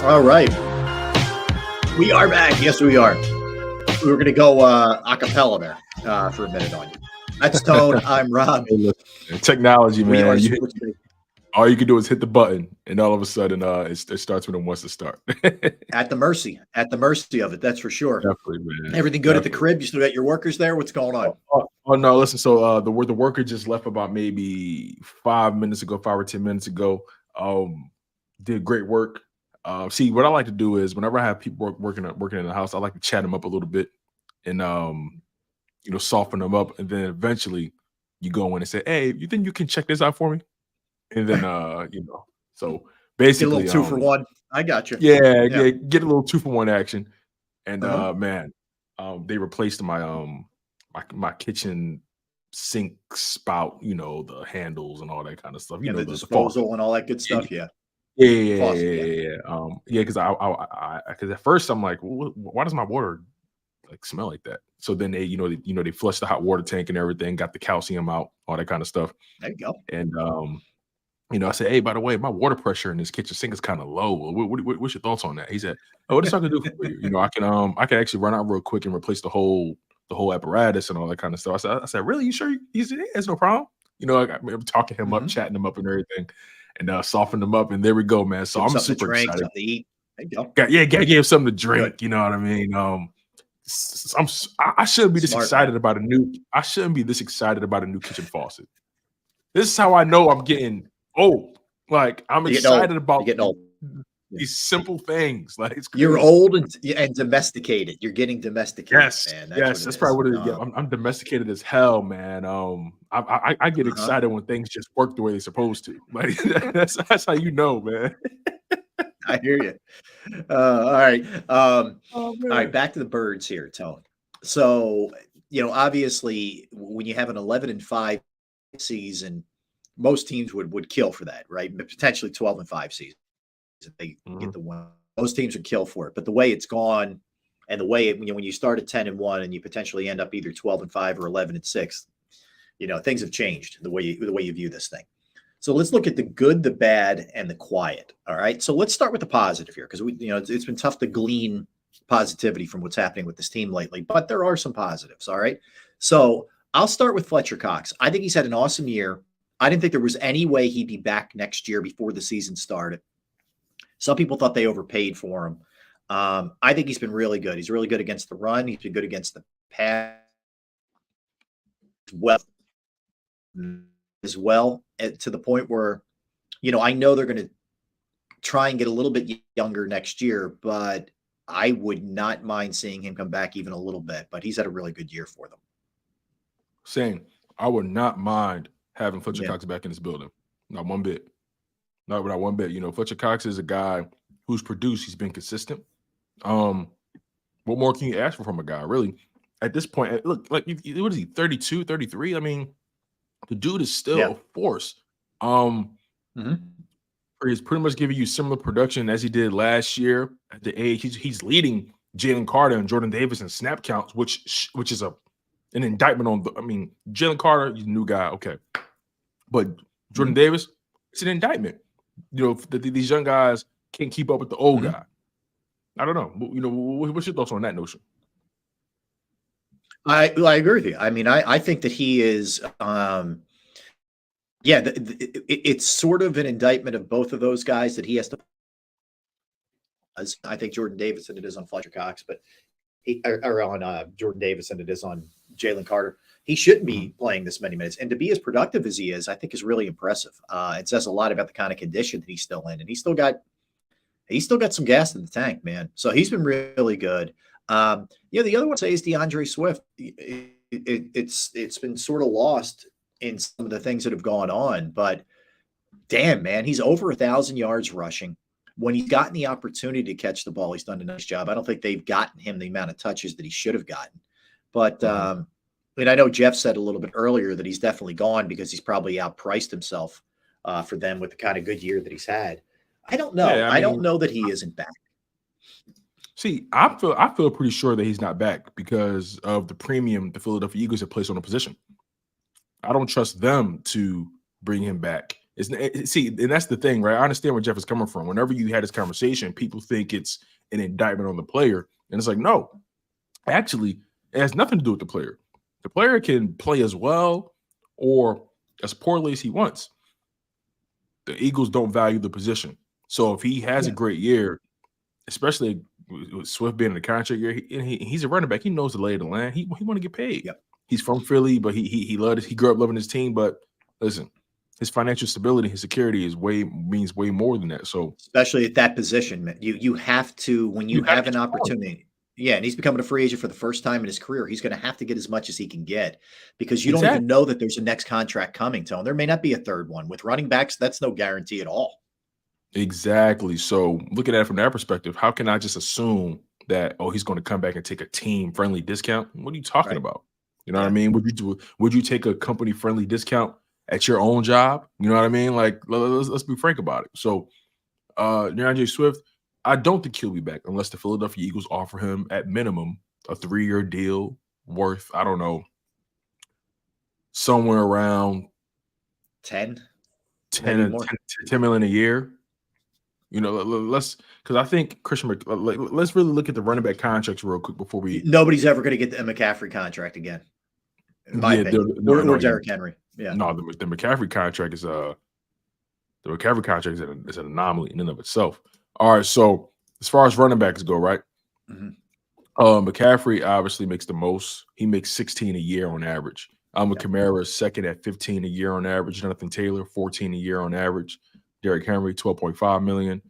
All right. We are back. Yes, we are. We were going to go a cappella there for a minute on you. That's Tone. I'm Rob. Hey, listen, technology, We are man. Sports Base. All you can do is hit the button, and all of a sudden, it starts when it wants to start. At the mercy of it. That's for sure. Definitely, man. Everything good at the crib? You still got your workers there? What's going on? Oh, no, listen. So the worker just left about maybe 5 minutes ago, 5 or 10 minutes ago. Did great work. See, what I like to do is whenever I have people working in the house, I like to chat them up a little bit and soften them up, and then eventually you go in and say, "Hey, you think you can check this out for me?" And then so basically, get a little 2 for 1. I got you. Yeah, get a little 2-for-1 action. And Uh-huh. they replaced my kitchen sink spout, the handles and all that kind of stuff. And the The disposal faucet. and all that good stuff. Yeah. Yeah. Because because at first I'm like, why does my water like smell like that? So then they flushed the hot water tank and everything, got the calcium out, all that kind of stuff. There you go. And I said, hey, by the way, my water pressure in this kitchen sink is kind of low. What's your thoughts on that? He said, oh, what is I can do for you? I can actually run out real quick and replace the whole apparatus and all that kind of stuff. I said, really? You sure? He said, yeah, it's no problem. I'm talking him up, chatting him up and everything, and soften them up. And there we go, man. So I'm super drink, excited. Something to eat. There you go. Gotta give him something to drink. Good. You know what I mean? I shouldn't be this excited about a new. I shouldn't be this excited about a new kitchen faucet. This is how I know I'm getting old. Like I'm excited about these simple things. Like you're old and domesticated. You're getting domesticated. Yes, man. That's probably what it is. Yeah, I'm domesticated as hell, man. I get excited when things just work the way they're supposed to. Like that's how you know, man. I hear you. All right. All right. Back to the birds here, Tone. So, obviously, when you have an 11-5 season, most teams would kill for that, right? Potentially 12-5 season. If they get the win, most teams would kill for it. But the way it's gone, and the way when you start at 10-1 and you potentially end up either 12-5 or 11-6, things have changed the way you view this thing. So let's look at the good, the bad, and the quiet. All right. So let's start with the positive here, because it's been tough to glean positivity from what's happening with this team lately, but there are some positives. All right. So I'll start with Fletcher Cox. I think he's had an awesome year. I didn't think there was any way he'd be back next year before the season started. Some people thought they overpaid for him. I think he's been really good. He's really good against the run. He's been good against the pass as well, to the point where, I know they're going to try and get a little bit younger next year, but I would not mind seeing him come back even a little bit. But he's had a really good year for them. Same. I would not mind having Fletcher Cox back in this building. Not one bit. Not one bit. Fletcher Cox is a guy who's produced. He's been consistent. What more can you ask for from a guy, really? At this point, look, like, what is he, 32, 33? I mean, the dude is still a force. He's pretty much giving you similar production as he did last year at the age. He's leading Jalen Carter and Jordan Davis in snap counts, which is an indictment on Jalen Carter, he's a new guy, okay. But Jordan Davis, it's an indictment. These young guys can't keep up with the old guy. I don't know. What's your thoughts on that notion? I agree with you. I think that he is, it's sort of an indictment of both of those guys that he has to. I think Jordan Davis, and it is on Fletcher Cox, but on Jordan Davis, and it is on Jalen Carter. He shouldn't be playing this many minutes, and to be as productive as he is, I think is really impressive. It says a lot about the kind of condition that he's still in, and he's still got some gas in the tank, man. So he's been really good. The other one I'd say is DeAndre Swift. It's been sort of lost in some of the things that have gone on, but damn, man, he's over 1,000 yards rushing. When he's gotten the opportunity to catch the ball, he's done a nice job. I don't think they've gotten him the amount of touches that he should have gotten. But I know Jeff said a little bit earlier that he's definitely gone because he's probably outpriced himself for them with the kind of good year that he's had. I don't know. Yeah, I don't know that he isn't back. See, I feel pretty sure that he's not back because of the premium the Philadelphia Eagles have placed on the position. I don't trust them to bring him back See, and that's the thing, right? I understand where Jeff is coming from. Whenever you had this conversation, people think it's an indictment on the player, and it's like, no, actually, it has nothing to do with the player. The player can play as well or as poorly as he wants. The Eagles don't value the position. So if he has a great year, especially with Swift being in the contract year, he's a running back. He knows the lay of the land. He want to get paid. Yep. He's from Philly, but he grew up loving his team. But listen, his financial stability, his security means way more than that. So especially at that position, you have to, when you have an opportunity. Yeah, and he's becoming a free agent for the first time in his career. He's going to have to get as much as he can get because you don't even know that there's a next contract coming, Tone. There may not be a third one. With running backs, that's no guarantee at all. Exactly. So looking at it from that perspective, how can I just assume that, oh, he's going to come back and take a team-friendly discount? What are you talking about? You know what I mean? Would you take a company-friendly discount at your own job? You know what I mean? Like, let's be frank about it. So DeAndre Swift, I don't think he'll be back unless the Philadelphia Eagles offer him at minimum a 3-year deal worth, I don't know, somewhere around 10 million a year. You know, because I think let's really look at the running back contracts real quick before we. Nobody's ever going to get the McCaffrey contract again, in my opinion, or Derrick Henry. Yeah, no, the McCaffrey contract is is an anomaly in and of itself. All right, so as far as running backs go, right? McCaffrey obviously makes the most. He makes 16 a year on average. Kamara is second at 15 a year on average. Jonathan Taylor, 14 a year on average. Derrick Henry, 12.5 million.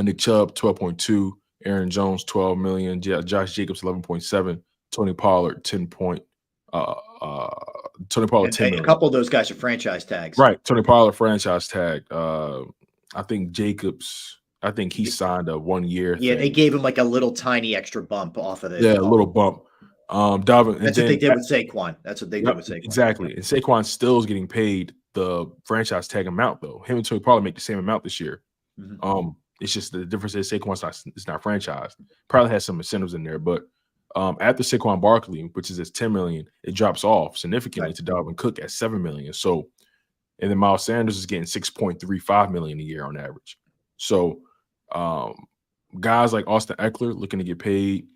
Nick Chubb, 12.2. Aaron Jones, 12 million. Josh Jacobs, 11.7. Tony Pollard, 10 million. A couple of those guys are franchise tags. Right. Tony Pollard, franchise tag. I think Jacobs, he signed a 1-year thing. Yeah, they gave him like a little tiny extra bump off of it. Yeah, a little bump. That's what they did with Saquon. That's what they did with Saquon. Exactly. And Saquon still is getting paid the franchise tag amount, though. Him and Tony Pollard make the same amount this year. It's just the difference is Saquon's not franchised. Probably has some incentives in there, but after Saquon Barkley, which is at 10 million, it drops off significantly to Dalvin Cook at 7 million. So, and then Miles Sanders is getting 6.35 million a year on average. So, guys like Austin Eckler looking to get paid,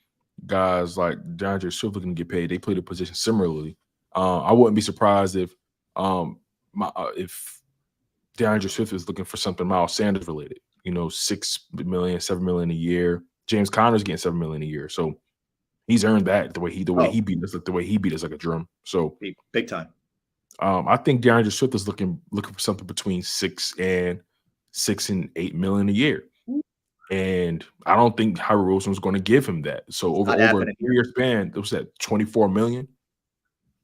guys like DeAndre Swift looking to get paid. They play the position similarly. I wouldn't be surprised if DeAndre Swift is looking for something Miles Sanders related. 6 million, 7 million a year. James Conner's getting 7 million a year. So he's earned that the way he beat us, like the way he beat us like a drum. So big time. I think DeAndre Swift is looking for something between 6 and 8 million a year. And I don't think Howard Wilson was going to give him that. So over a 3-year span, it was at 24 million.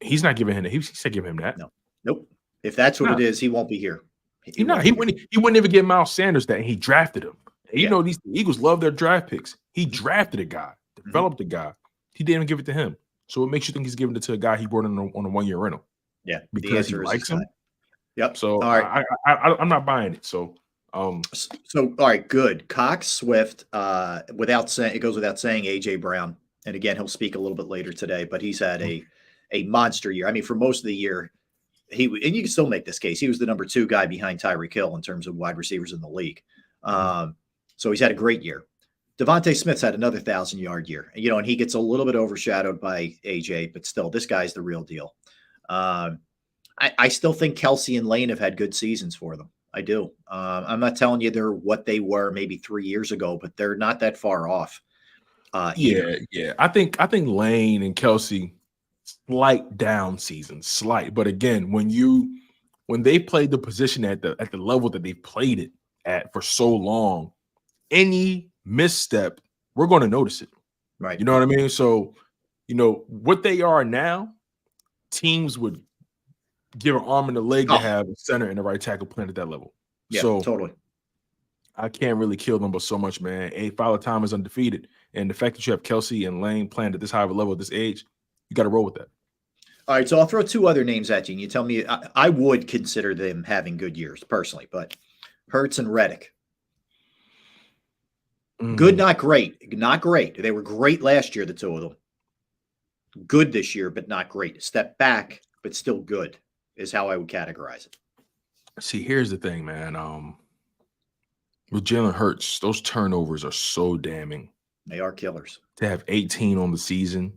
He's not giving him that. He's not giving him that. No. Nope. If that's what it is, he won't be here. He wouldn't even give Miles Sanders that, and he drafted him. And these Eagles love their draft picks. He drafted a guy, developed a guy. He didn't even give it to him. So what makes you think he's giving it to a guy he brought in on a 1-year rental? Yeah, because he likes him. Yep. So all right. I'm not buying it. So all right, good. Cox, Swift, it goes without saying, AJ Brown, and again he'll speak a little bit later today, but he's had a monster year. I mean, for most of the year, and you can still make this case, he was the number 2 guy behind Tyreek Hill in terms of wide receivers in the league. So he's had a great year. Devontae Smith's had another 1,000-yard year, and he gets a little bit overshadowed by AJ, but still, this guy's the real deal. I still think Kelsey and Lane have had good seasons for them. I do. I'm not telling you they're what they were maybe 3 years ago, but they're not that far off. Yeah. I think Lane and Kelsey, slight down season, but again, when they played the position at the level that they played it at for so long, any misstep, we're going to notice it. Right. You know what I mean? So, what they are now, teams would give an arm and a leg to have a center and the right tackle playing at that level. Yeah, so totally. I can't really kill them but so much, man. Father Time is undefeated. And the fact that you have Kelsey and Lane playing at this high of a level at this age, you got to roll with that. All right, so I'll throw 2 other names at you, and you tell me. I would consider them having good years personally, but Hurts and Reddick. Good, not great. Not great. They were great last year, the 2 of them. Good this year, but not great. Step back, but still good is how I would categorize it. See, here's the thing, man. With Jalen Hurts, those turnovers are so damning. They are killers. To have 18 on the season,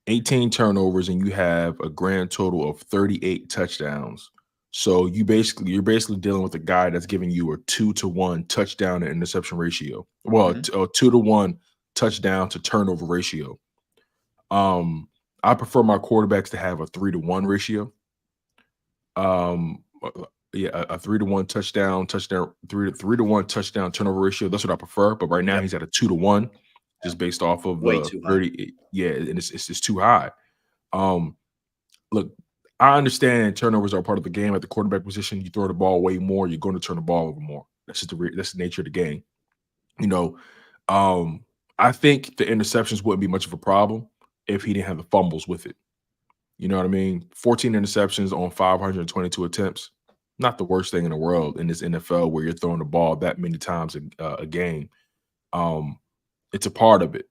18 turnovers, and you have a grand total of 38 touchdowns. So you're basically dealing with a guy that's giving you a 2-to-1 touchdown to interception ratio. Well, a 2-to-1 touchdown to turnover ratio. I prefer my quarterbacks to have a 3-to-1 ratio. Yeah, a 3-to-1 touchdown, 3-to-1 touchdown turnover ratio. That's what I prefer. But right now he's at a 2-to-1, just based off of Way the too high. 30. Yeah, and it's too high. Look, I understand turnovers are part of the game at the quarterback position. You throw the ball way more, you're going to turn the ball over more. That's just that's the nature of the game. You know, I think the interceptions wouldn't be much of a problem if he didn't have the fumbles with it. You know what I mean? 14 interceptions on 522 attempts. Not the worst thing in the world in this NFL where you're throwing the ball that many times a game. It's a part of it.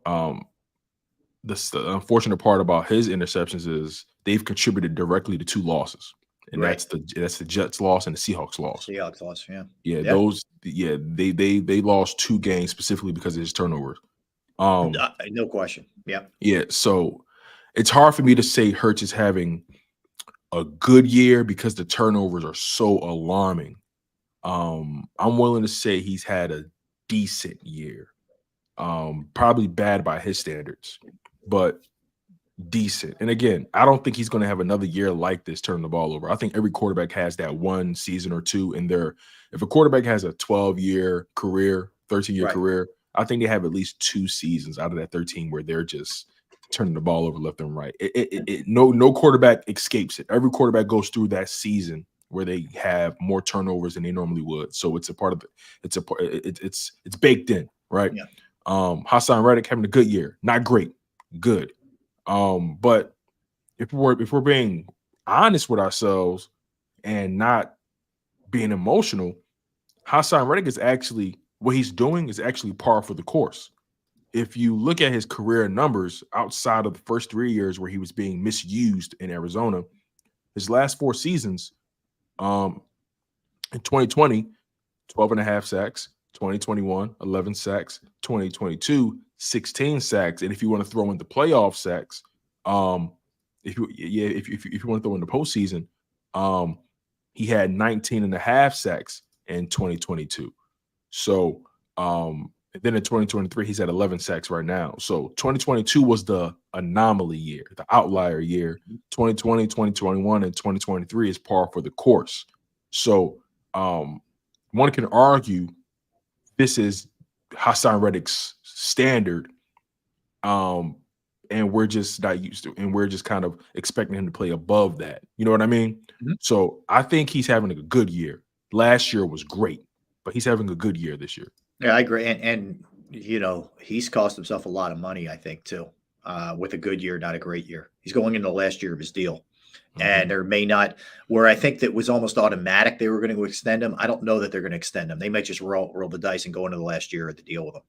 The unfortunate part about his interceptions is they've contributed directly to 2 losses, and that's the Jets loss and the Seahawks loss. Seahawks loss, They lost 2 games specifically because of his turnovers. No question. Yeah. So it's hard for me to say Hurts is having a good year because the turnovers are so alarming. I'm willing to say he's had a decent year. Probably bad by his standards, but decent. And again, I don't think he's going to have another year like this turning the ball over. I think every quarterback has that one season or two in there. If a quarterback has a 12-year career, 13-year career, I think they have at least 2 seasons out of that 13 where they're just turning the ball over left and right. No quarterback escapes it. Every quarterback goes through that season where they have more turnovers than they normally would. So it's a part of it. It's baked in, right? Yeah. Hassan Reddick having a good year, not great, good. But if we're being honest with ourselves and not being emotional, Hassan Reddick is actually what he's doing is actually par for the course. If you look at his career numbers outside of the first 3 years where he was being misused in Arizona, his last 4 seasons, in 2020, 12.5 sacks, 2021, 11 sacks, 2022, 16 sacks. And if you want to throw in the playoff sacks, if you want to throw in the postseason, he had 19.5 sacks in 2022. So then in 2023, he's at 11 sacks right now. So 2022 was the anomaly year, the outlier year. 2020, 2021, and 2023 is par for the course. So one can argue this is Hassan Reddick's standard, and we're just not used to, and we're just kind of expecting him to play above that. You know what I mean? So I think he's having a good year. Last year was great, but he's having a good year this year. Yeah, I agree. And you know, he's cost himself a lot of money, I think, too, with a good year, not a great year. He's going into the last year of his deal. And there may not, where I think that was almost automatic they were going to extend him. I don't know that they're going to extend him. They might just roll the dice and go into the last year of the deal with him,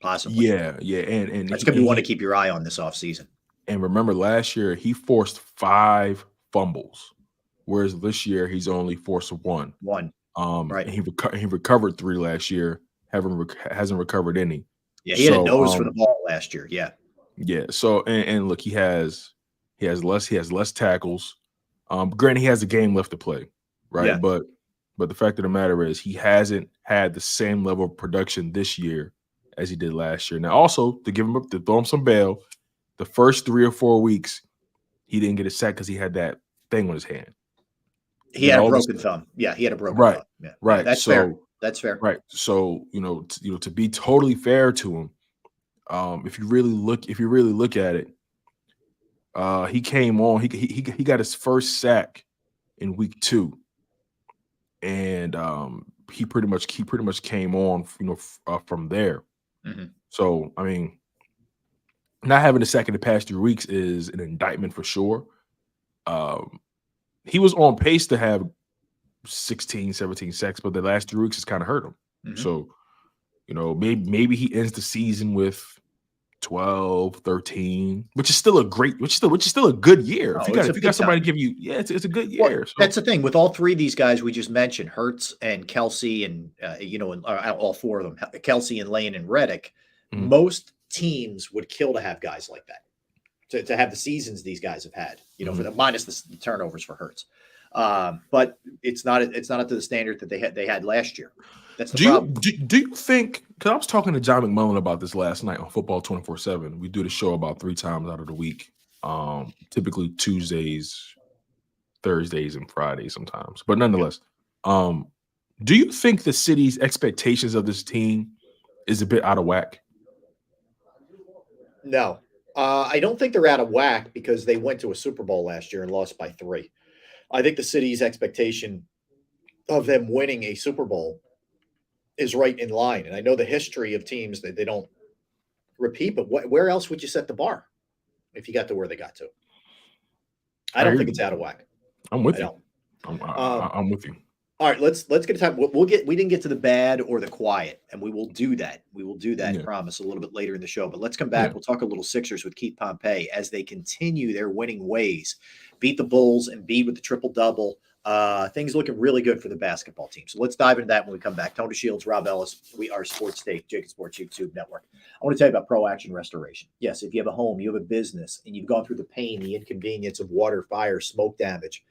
possibly. Yeah. And that's going to be one to keep your eye on this offseason. And remember, last year he forced 5 fumbles, whereas this year he's only forced 1. Right. And he recovered 3 last year. Hasn't recovered any. Yeah, he had a nose for the ball last year. Yeah. So and look, he has less tackles. Granted, he has a game left to play, right? Yeah. But the fact of the matter is he hasn't had the same level of production this year as he did last year. Now, also to throw him some bail, the first 3 or 4 weeks he didn't get a sack because he had that thing on his hand. He had a broken thumb. Yeah, he had a broken thumb. Yeah. Right. That's fair. That's fair. Right. So to be totally fair to him, if you really look at it, he came on. He got his first sack in week 2, and he pretty much came on from there. So I mean, not having a sack in the past 3 weeks is an indictment for sure. He was on pace to have 16, 17 sacks, but the last 3 weeks has kind of hurt him. So maybe he ends the season with 12, 13, which is still a good year. If you got somebody to give you, it's a good year. Well, that's the thing with all three of these guys we just mentioned, Hurts and Kelsey, and and all four of them, Kelsey and Lane and Reddick. Mhm. Most teams would kill to have guys like that. To have the seasons these guys have had, for the minus the turnovers for Hurts. But it's not up to the standard that they had last year. That's the problem. Do you think, because I was talking to John McMullen about this last night on Football 24/7. We do the show about 3 times out of the week, typically Tuesdays, Thursdays, and Fridays sometimes. But nonetheless, do you think the city's expectations of this team is a bit out of whack? No. I don't think they're out of whack because they went to a Super Bowl last year and lost by 3. I think the city's expectation of them winning a Super Bowl is right in line. And I know the history of teams that they don't repeat, but where else would you set the bar if you got to where they got to? I don't think it's out of whack. I'm with you. I'm with you. All right, let's get to time. We didn't get to the bad or the quiet, and we will do that. I promise, a little bit later in the show. But let's come back. We'll talk a little Sixers with Keith Pompey as they continue their winning ways, beat the Bulls and beat with the triple-double. Things looking really good for the basketball team. So let's dive into that when we come back. Tony Shields, Rob Ellis, we are Sports Take, JAKIB Sports YouTube Network. I want to tell you about Pro Action Restoration. Yes, if you have a home, you have a business, and you've gone through the pain, the inconvenience of water, fire, smoke damage,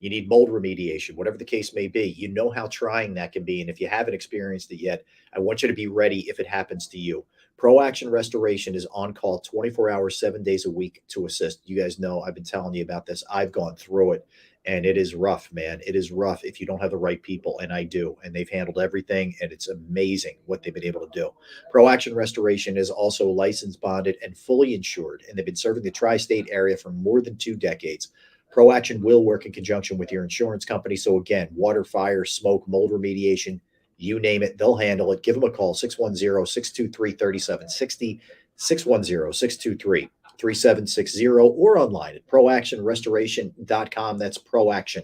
you need mold remediation, whatever the case may be, you know how trying that can be. And if you haven't experienced it yet, I want you to be ready if it happens to you. Pro Action Restoration is on call 24 hours, 7 days a week to assist. You guys know I've been telling you about this. I've gone through it, and it is rough, man. It is rough if you don't have the right people, and I do. And they've handled everything, and it's amazing what they've been able to do. Pro Action Restoration is also licensed, bonded, and fully insured, and they've been serving the tri-state area for more than 2 decades. Pro Action will work in conjunction with your insurance company. So again, water, fire, smoke, mold remediation, you name it, they'll handle it. Give them a call, 610-623-3760, 610-623-3760, or online at proactionrestoration.com. That's Pro Action